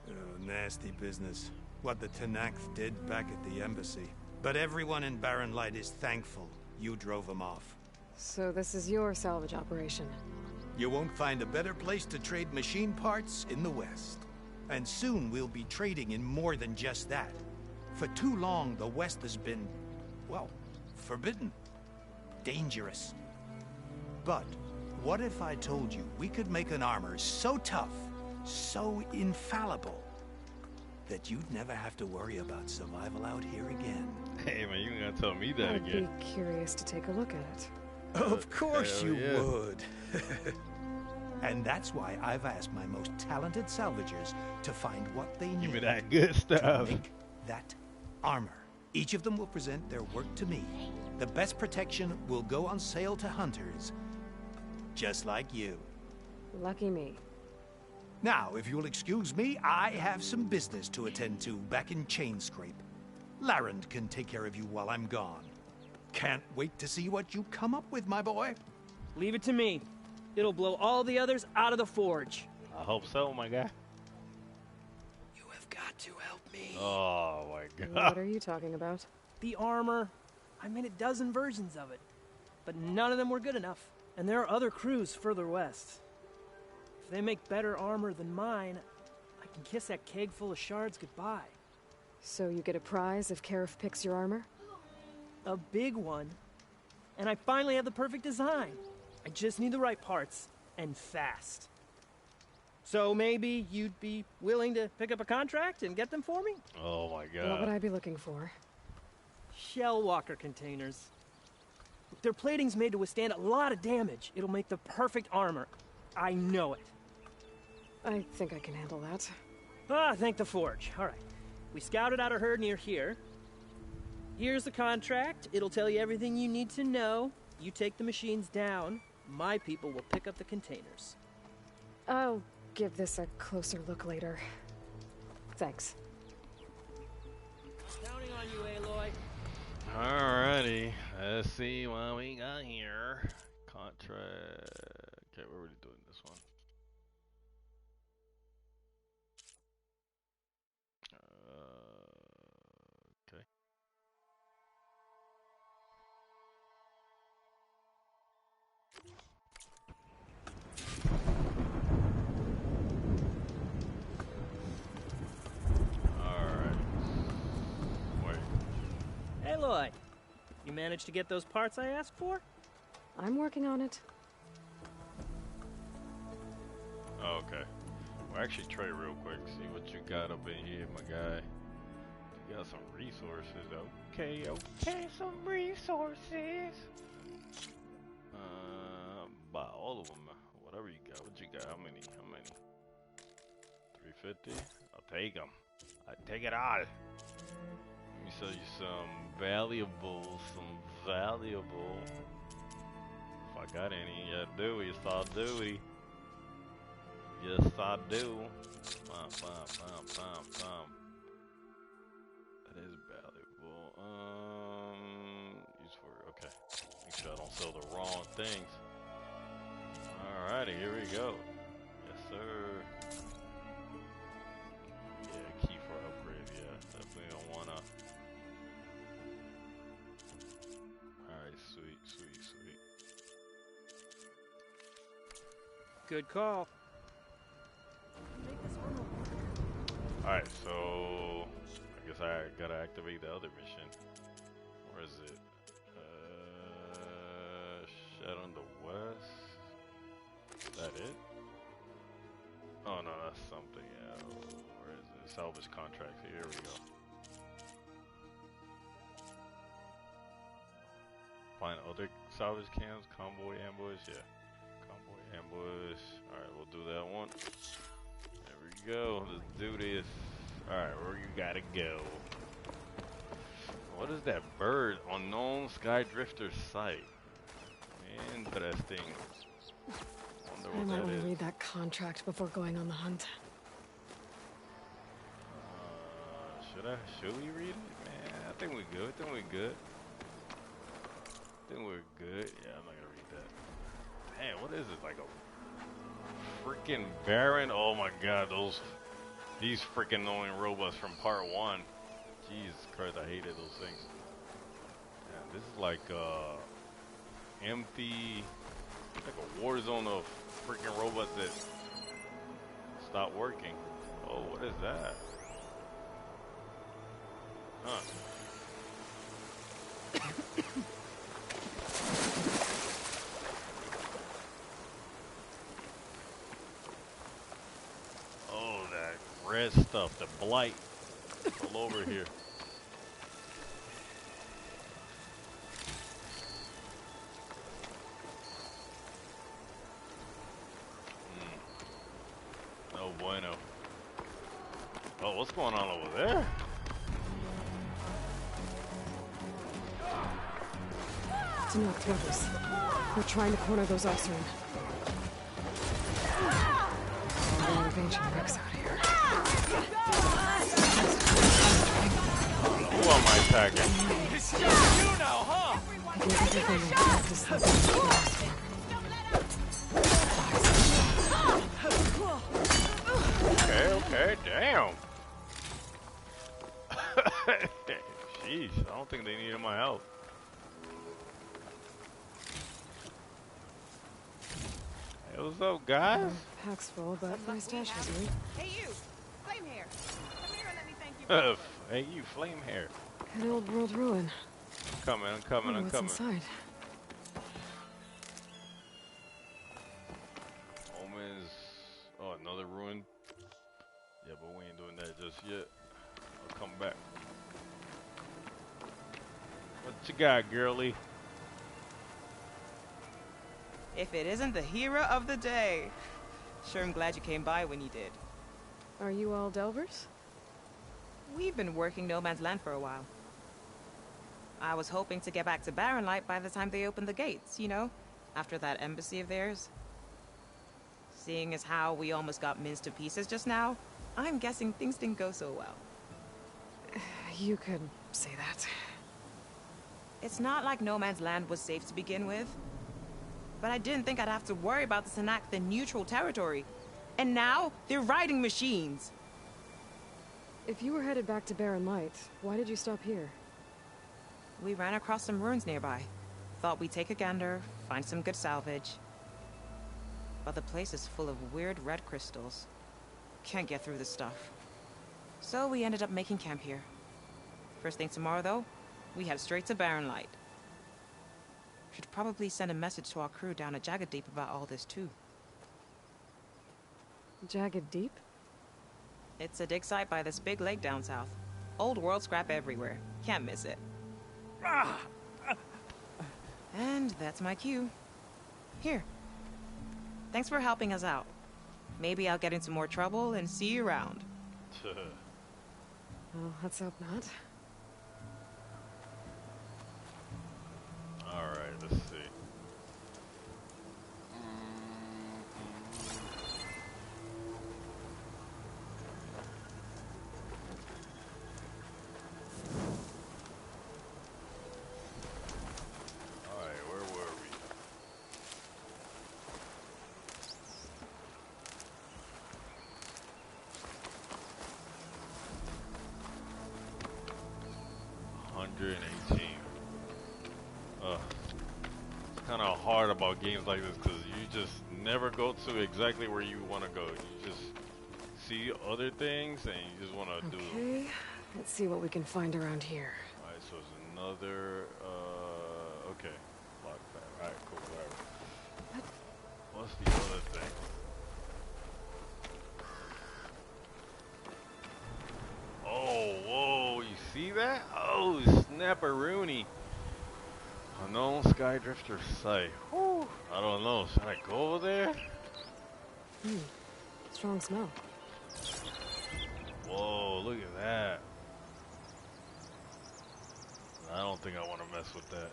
Oh, nasty business. What the Tenakth did back at the embassy. But everyone in Barren Light is thankful you drove them off. So this is your salvage operation. You won't find a better place to trade machine parts in the West. And soon we'll be trading in more than just that. For too long, the West has been, well, forbidden. dangerous. But what if I told you we could make an armor so tough, so infallible, that you'd never have to worry about survival out here again? Hey man, you ain't gonna tell me that again. I'd be curious to take a look at it. Of course Hell you yeah. would. And that's why I've asked my most talented salvagers to find what they need. Give me that good stuff. To make that armor. Each of them will present their work to me. The best protection will go on sale to hunters, just like you. Lucky me. Now, if you'll excuse me, I have some business to attend to back in Chainscrape. Larrand can take care of you while I'm gone. Can't wait to see what you come up with, my boy. Leave it to me. It'll blow all the others out of the forge. I hope so, my guy. You have got to help me. Oh my god. What are you talking about? The armor. I made a dozen versions of it, but none of them were good enough. And there are other crews further west. If they make better armor than mine, I can kiss that keg full of shards goodbye. So you get a prize if Karif picks your armor? A big one. And I finally have the perfect design. I just need the right parts, and fast. So maybe you'd be willing to pick up a contract and get them for me? Oh my god. What would I be looking for? Shell walker containers. Their plating's made to withstand a lot of damage. It'll make the perfect armor. I know it. I think I can handle that. Ah, thank the forge. All right. We scouted out a herd near here. Here's the contract. It'll tell you everything you need to know. You take the machines down. My people will pick up the containers. I'll give this a closer look later. Thanks. Counting on you, Aloy. Alrighty, let's see what we got here. Contract. Okay, we're already doing this one. Okay. Alright. Wait. Aloy, you managed to get those parts I asked for? I'm working on it. Oh, okay. Well, actually trade real quick. See what you got up in here, my guy. You got some resources. Okay, okay, some resources. Buy all of them. Whatever you got. What you got? How many? How many? 350? I'll take them. I take it all. Let me sell you some valuable, If I got any, yeah, do it. Yes, I'll do it. Yes, I do. Bum, bum, bum, bum, bum. That is valuable. Use for, okay. Make sure I don't sell the wrong things. Alrighty, here we go. Yes, sir. Yeah, key for upgrade. Yeah, definitely don't wanna. Alright, sweet, sweet, sweet. Good call. Alright, so I guess I gotta activate the other mission. Where is it? Shadow in the West? Is that it? Oh no, that's something else. Where is it? Salvage contracts. Here we go. Find other salvage camps, convoy ambush, yeah. Convoy ambush. Alright, we'll do that one. There we go. Let's do this. Alright, where you gotta go? What is that bird? Unknown Sky Drifter site. Interesting. Wonder I what might that want is. to read that contract before going on the hunt. Should we read it? Man, I think we're good. I think we're good. Yeah, I'm not gonna read that. Damn, what is it? Like a freaking Baron? Oh my god, these freaking annoying robots from part 1. Jesus Christ, I hated those things. Yeah, this is like empty, like a war zone of freaking robots that stop working. Oh, what is that? Huh. red stuff, the blight, all over here. No bueno. Oh, what's going on over there? Tanakh rebels. They're trying to corner those Oseram. A lot of ancient wrecks out here. Who am I attacking? It's just you now, huh? I can everything I practice Okay, damn. Sheesh, I don't think they needed my help. Hey, what's up, guys? Pack's full, but my stash is weak. Hey, you! Flame hair! Come here and let me thank you. Hey, you, flame hair. An old world ruin. I'm coming. What's inside? Omens. Oh, another ruin. Yeah, but we ain't doing that just yet. I'll come back. What you got, girlie? If it isn't the hero of the day. Sure, I'm glad you came by when you did. Are you all Delvers? We've been working No Man's Land for a while. I was hoping to get back to Barren Light by the time they opened the gates, you know? After that embassy of theirs. Seeing as how we almost got minced to pieces just now, I'm guessing things didn't go so well. You could say that. It's not like No Man's Land was safe to begin with. But I didn't think I'd have to worry about the Tanakh, the neutral territory. And now, they're riding machines. If you were headed back to Barren Light, why did you stop here? We ran across some ruins nearby. Thought we'd take a gander, find some good salvage. But the place is full of weird red crystals. Can't get through the stuff. So we ended up making camp here. First thing tomorrow, though, we head straight to Barren Light. Should probably send a message to our crew down at Jagged Deep about all this, too. Jagged Deep? It's a dig site by this big lake down south. Old world scrap everywhere. Can't miss it. And that's my cue. Here. Thanks for helping us out. Maybe I'll get into more trouble and see you around. Well, let's hope not. Alright, let's see. Alright, where were we? It's kind of hard about games like this because you just never go to exactly where you want to go. You just see other things and you just want to do them. Okay, let's see what we can find around here. Alright, so it's another, okay. Block that. Alright, cool, whatever. What's the other thing? Oh, whoa, you see that? Oh, snapperoonie. Unknown Skydrifter site. Whew. I don't know. Should I go over there? Strong smell. Whoa, look at that. I don't think I want to mess with that.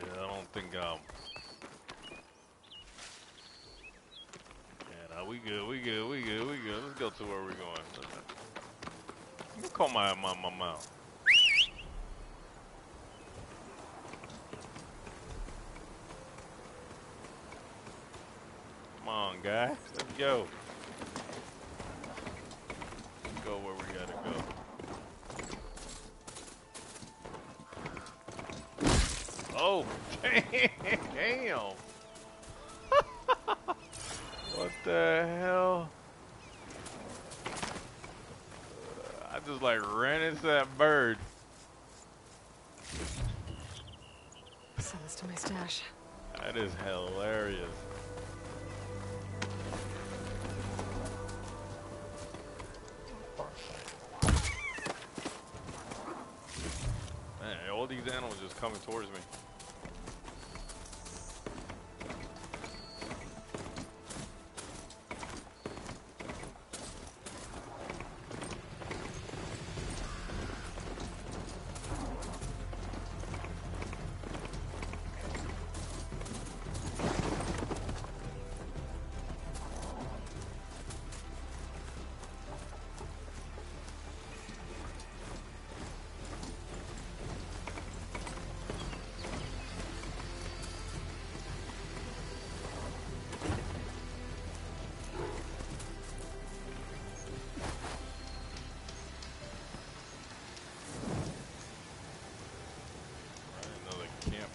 Yeah, I don't think yeah, nah, we good. Let's go to where we're going. You call my mouth. Come on, guy. Let's go. Let's go where we gotta go. Oh, damn. What the hell? I just like ran into that bird. Send this to my stash. That is hilarious. these animals just coming towards me.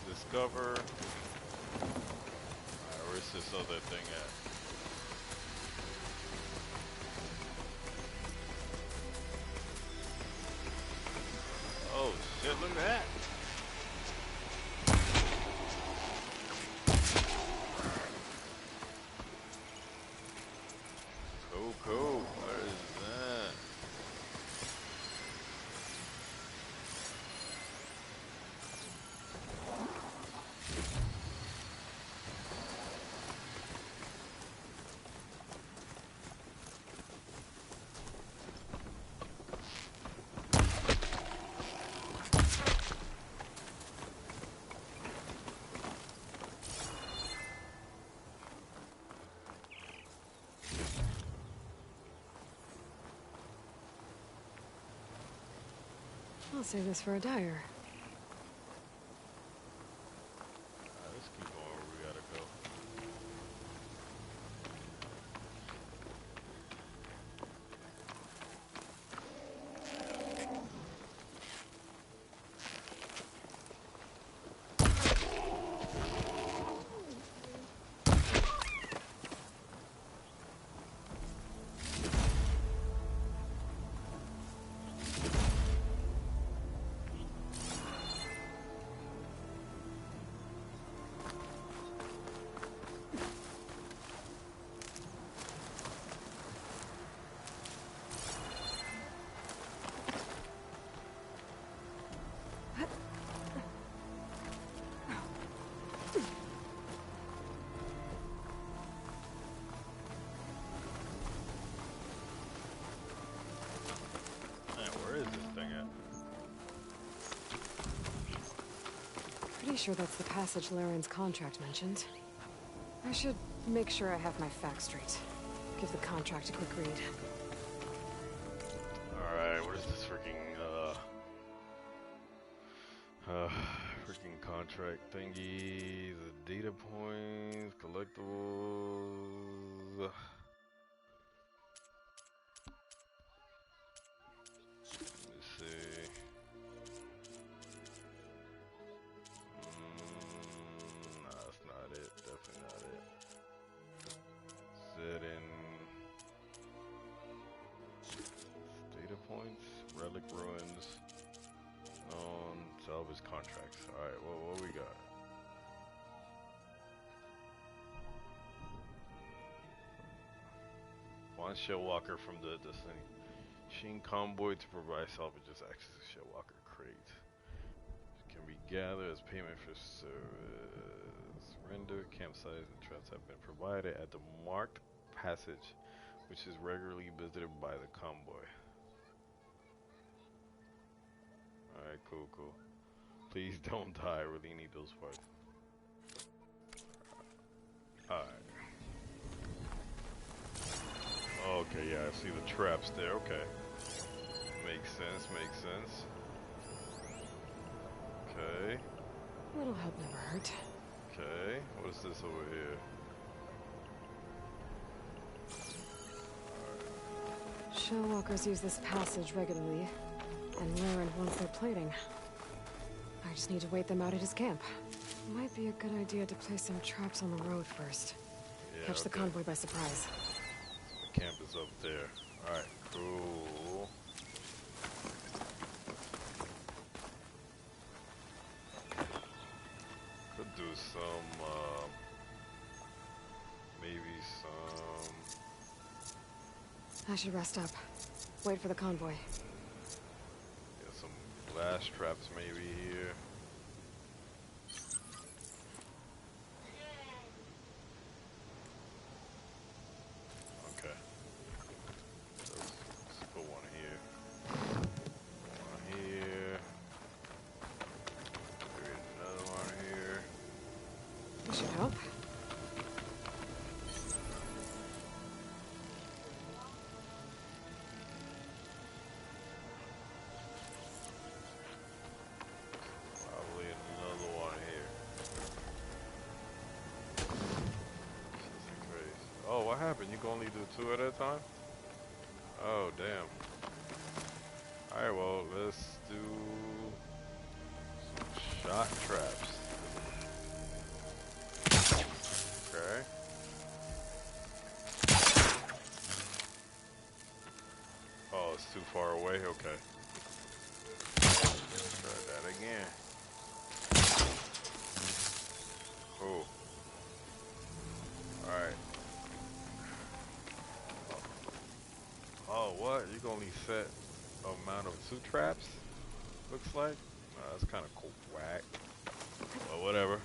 Discover. Alright, where's this other thing at? Oh shit, look at that. Cool. What is that? I'll save this for a dyer. Let's keep going where we gotta go. Pretty sure that's the passage Laren's contract mentioned. I should make sure I have my facts straight. Give the contract a quick read. Alright, what is this freaking freaking contract thingy? The data points, collectibles. Let's see. No, that's not it. Definitely not it. Set in data points, relic ruins, known salvage contracts. Alright, what we got? One shell walker from the Destination convoy to provide salvages access to shell walker crates. Can be gathered as payment for service. Render campsites and traps have been provided at the marked passage, which is regularly visited by the convoy. Alright, cool. Please don't die, I really need those parts. Alright. Okay, yeah, I see the traps there, okay. Makes sense. Okay. A little help never hurt. Okay, what is this over here? Shellwalkers use this passage regularly, and Laren wants their plating. I just need to wait them out at his camp. Might be a good idea to place some traps on the road first. Yeah, Catch the convoy by surprise. The camp is up there. Alright, cool. Could do some, maybe some... I should rest up. Wait for the convoy. Yeah, some blast traps maybe here. This should help. Probably another one here. This is crazy. Oh, what happened? You can only do 2 at a time? Oh, damn. Alright, well, let's do some shot traps. Okay. Oh, it's too far away? Okay. Let's try that again. Oh. Alright. Oh, what? You can only set amount of 2 traps? Looks like. That's kind of cool. Whack. But whatever.